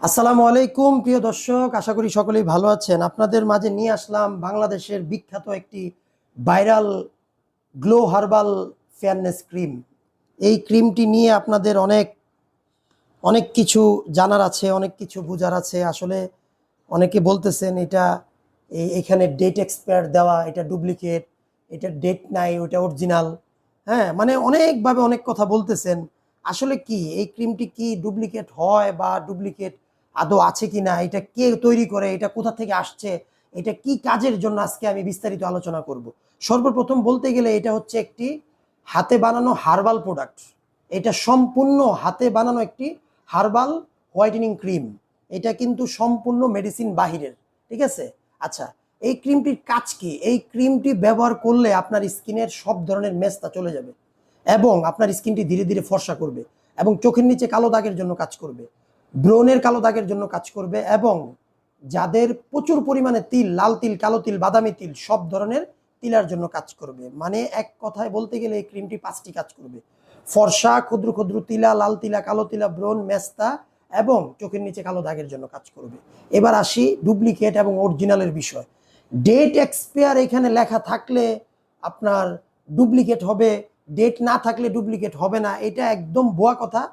আসসালামু আলাইকুম প্রিয় দর্শক, আশা করি সকলেই ভালো আছেন। আপনাদের মাঝে নিয়ে আসলাম বাংলাদেশের বিখ্যাত একটি viral glow herbal fairness cream. এই ক্রিমটি নিয়ে আপনাদের অনেক অনেক কিছু জানার আছে, অনেক কিছু বোঝার আছে। আসলে অনেকে বলতেছেন এটা এখানে ডেট এক্সপায়ার দেওয়া, এটা ডুপ্লিকেট, এটা ডেট নাই, ওটা অরিজিনাল। হ্যাঁ, মানে অনেকভাবে অনেক কথা বলতেছেন। আসলে কি এই ক্রিমটি কি ডুপ্লিকেট হয় বা ডুপ্লিকেট আদৌ আছে কি না, এটা কে তৈরি করে, এটা কোথা থেকে আসছে, এটা কি কাজের জন্য, আজকে আমি বিস্তারিত আলোচনা করব। সর্বপ্রথম বলতে গেলে এটা হচ্ছে একটি হাতে বানানো হার্বাল প্রোডাক্ট। এটা সম্পূর্ণ হাতে বানানো একটি হার্বাল হোয়াইটেনিং ক্রিম। এটা কিন্তু সম্পূর্ণ মেডিসিন বাহিরের, ঠিক আছে? আচ্ছা, এই ক্রিমটির কাজ কি? এই ক্রিমটি ব্যবহার করলে আপনার স্কিনের সব ধরনের মেস্তা চলে যাবে এবং আপনার স্কিনটি ধীরে ধীরে ফর্সা করবে এবং চোখের নিচে কালো দাগের জন্য কাজ করবে, ব্রণের কালো দাগের জন্য কাজ করবে এবং যাদের প্রচুর পরিমাণে তিল, লাল তিল, কালো তিল, বাদামি তিল, সব ধরনের তিলার জন্য কাজ করবে। মানে এক কথায় বলতে গেলে এই ক্রিমটি 5টি কাজ করবে: ফর্সা, ক্ষুদ্র ক্ষুদ্র তিলা, লাল তিলা, কালো তিলা, ব্রণ, মেস্তা এবং চোখের নিচে কালো দাগের জন্য কাজ করবে। এবার আসি ডুপ্লিকেট এবং অরিজিনালের বিষয়। ডেট এক্সপায়ার এখানে লেখা থাকলে আপনার ডুপ্লিকেট হবে, ডেট না থাকলে ডুপ্লিকেট হবে না, এটা একদম ভুয়া কথা।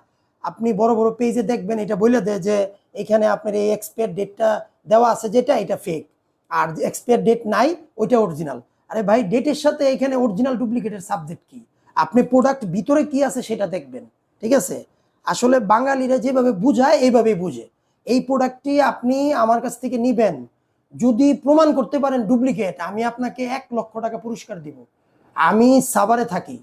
আপনি বড় বড় পেজে দেখবেন এটা বলে দেয় যে এখানে আপনার এই এক্সপায়ার ডেটটা দেওয়া আছে, যেটা এটা ফেক, আর এক্সপায়ার ডেট নাই ওইটা অরিজিনাল। আরে ভাই, ডেটের সাথে এখানে অরিজিনাল ডুপ্লিকেটের সাবজেক্ট কি? আপনি প্রোডাক্ট ভিতরে কি আছে সেটা দেখবেন, ঠিক আছে? আসলে বাঙালিরা যেভাবে বুঝায় এইভাবেই বুঝে। এই প্রোডাক্টটি আপনি আমার কাছ থেকে নিবেন, যদি প্রমাণ করতে পারেন ডুপ্লিকেট, আমি আপনাকে 1 লক্ষ টাকা পুরস্কার দিব। আমি সাভারে থাকি,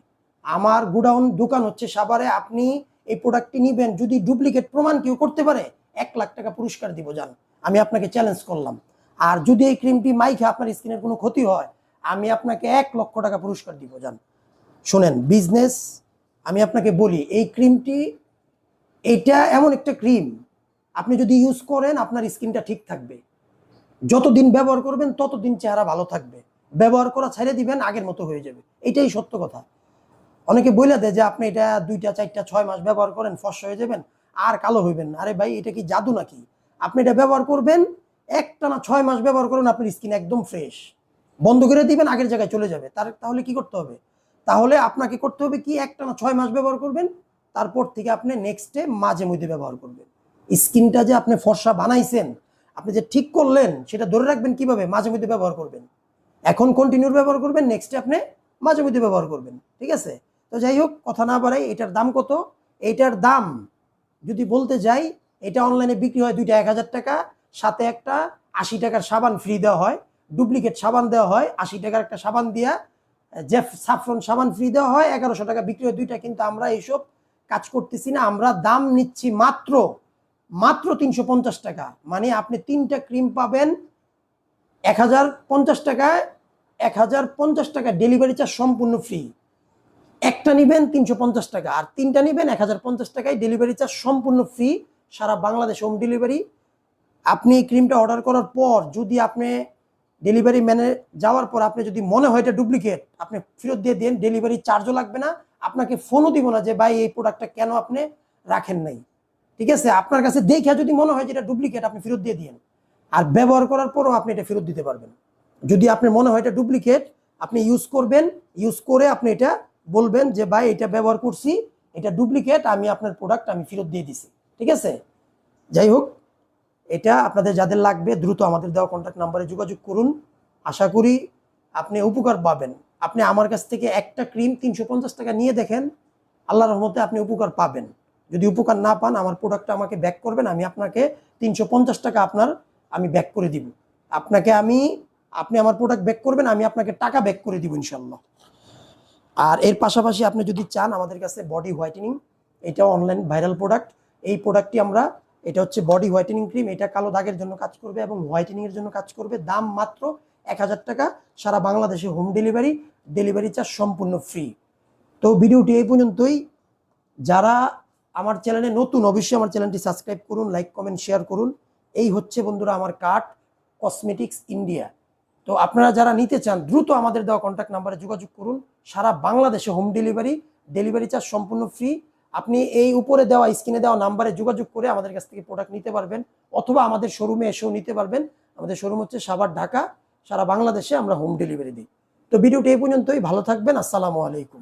আমার গোডাউন দোকান হচ্ছে সাভারে। আপনি এই প্রোডাক্টটি নিবেন, যদি ডুপ্লিকেট প্রমাণ কেউ করতে পারে 1 লাখ টাকা পুরস্কার দিব, যান। আমি আপনাকে চ্যালেঞ্জ করলাম। আর যদি এই ক্রিমটি মাইখে আপনার স্কিনের কোনো ক্ষতি হয়, আমি আপনাকে 1 লক্ষ টাকা পুরস্কার দিব, যান। শোনেন বিজনেস, আমি আপনাকে বলি, এই ক্রিমটি, এটা এমন একটা ক্রিম, আপনি যদি ইউজ করেন আপনার স্কিনটা ঠিক থাকবে। যতদিন ব্যবহার করবেন ততদিন চেহারা ভালো থাকবে। ব্যবহার করা ছেড়ে দিবেন, আগের মতো হয়ে যাবে। এটাই সত্য কথা। অনেকে বলে দেয় যে আপনি এটা 2টা 4টা 6 মাস ব্যবহার করেন, ফর্সা হয়ে যাবেন, আর কালো হইবেন না। আরে ভাই, এটা কি জাদু নাকি? আপনি এটা ব্যবহার করবেন, একটানা 6 মাস ব্যবহার করুন, আপনার স্কিন একদম ফ্রেশ। বন্ধ করে দিবেন, আগের জায়গায় চলে যাবে। তাহলে কি করতে হবে? তাহলে আপনাকে করতে হবে কি, একটানা 6 মাস ব্যবহার করবেন, তারপর থেকে আপনি নেক্সটে মাঝে মধ্যে ব্যবহার করবেন। স্কিনটা যে আপনি ফর্সা বানাইছেন, আপনি যে ঠিক করলেন, সেটা ধরে রাখবেন কিভাবে? মাঝে মধ্যে ব্যবহার করবেন। এখন কন্টিনিউ ব্যবহার করবেন, নেক্সটে আপনি মাঝে মধ্যে ব্যবহার করবেন, ঠিক আছে? তো যাই হোক, কথা না বাড়াই, এটার দাম কত? এইটার দাম যদি বলতে যাই, এটা অনলাইনে বিক্রি হয় 2টা 1000 টাকা, সাথে একটা 80 টাকার সাবান ফ্রি দেওয়া হয়। ডুপ্লিকেট সাবান দেওয়া হয় 80 টাকার একটা সাবান দিয়া, জেফ সাফরন সাবান ফ্রি দেওয়া হয়, 1100 টাকা বিক্রি হয় 2টা। কিন্তু আমরা এইসব কাজ করতেছি না, আমরা দাম নিচ্ছি মাত্র মাত্র 350 টাকা। মানে আপনি 3টা ক্রিম পাবেন 1050 টাকায়। 1050 টাকা ডেলিভারি চার্জ সম্পূর্ণ ফ্রি। একটা নিবেন 350 টাকা, আর 3টা নিবেন 1050 টাকায়, ডেলিভারি চার্জ সম্পূর্ণ ফ্রি, সারা বাংলাদেশ হোম ডেলিভারি। আপনি এই ক্রিমটা অর্ডার করার পর যদি আপনি ডেলিভারি ম্যানে যাওয়ার পর আপনি যদি মনে হয় এটা ডুপ্লিকেট, আপনি ফেরত দিয়ে দেন, ডেলিভারি চার্জও লাগবে না, আপনাকে ফোনও দিব না যে ভাই এই প্রোডাক্টটা কেন আপনি রাখেন নাই, ঠিক আছে? আপনার কাছে দেখে যদি মনে হয় যে এটা ডুপ্লিকেট, আপনি ফেরত দিয়ে দিন। আর ব্যবহার করার পরও আপনি এটা ফেরত দিতে পারবেন। যদি আপনার মনে হয় এটা ডুপ্লিকেট, আপনি ইউজ করবেন, ইউজ করে আপনি এটা বলবেন যে ভাই এটা ব্যবহার করছি, এটা ডুপ্লিকেট, আমি আপনার প্রোডাক্ট আমি ফেরত দিয়ে দিছি, ঠিক আছে? যাই হোক, এটা আপনাদের যাদের লাগবে দ্রুত আমাদের দেওয়া কন্ট্যাক্ট নাম্বারে যোগাযোগ করুন। আশা করি আপনি উপকার পাবেন। আপনি আমার কাছ থেকে একটা ক্রিম 350 টাকা নিয়ে দেখেন, আল্লাহর রহমতে আপনি উপকার পাবেন। যদি উপকার না পান, আমার প্রোডাক্টটা আমাকে ব্যাক করবেন, আমি আপনাকে 350 টাকা আমি ব্যাক করে দিব। আপনি আমার প্রোডাক্ট ব্যাক করবেন, আমি আপনাকে টাকা ব্যাক করে দিব ইনশাল্লাহ। আর এর পাশাপাশি আপনি যদি চান, আমাদের কাছে বডি হোয়াইটেনিং, এটা অনলাইন ভাইরাল প্রোডাক্ট। এই প্রোডাক্টটি এটা হচ্ছে বডি হোয়াইটেনিং ক্রিম। এটা কালো দাগের জন্য কাজ করবে এবং হোয়াইটেনিং এর জন্য কাজ করবে। দাম মাত্র 1000 টাকা, সারা বাংলাদেশে হোম ডেলিভারি, ডেলিভারি চার্জ সম্পূর্ণ ফ্রি। তো ভিডিওটি এই পর্যন্তই। যারা আমার চ্যানেলে নতুন, অবশ্যই আমার চ্যানেলটি সাবস্ক্রাইব করুন, লাইক কমেন্ট শেয়ার করুন। এই হচ্ছে বন্ধুরা আমার কার্ড কসমেটিক্স ইন্ডিয়া। তো আপনারা যারা নিতে চান, দ্রুত আমাদের দেওয়া কন্ট্যাক্ট নাম্বারে যোগাযোগ করুন। সারা বাংলাদেশে হোম ডেলিভারি, ডেলিভারি চার্জ সম্পূর্ণ ফ্রি। আপনি এই উপরে দেওয়া স্ক্রিনে দেওয়া নাম্বারে যোগাযোগ করে আমাদের কাছ থেকে প্রোডাক্ট নিতে পারবেন, অথবা আমাদের শোরুমে এসেও নিতে পারবেন। আমাদের শোরুম হচ্ছে সাভার, ঢাকা, সারা বাংলাদেশে আমরা হোম ডেলিভারি দিই। তো ভিডিওটি এই পর্যন্তই, ভালো থাকবেন, আসসালামু আলাইকুম।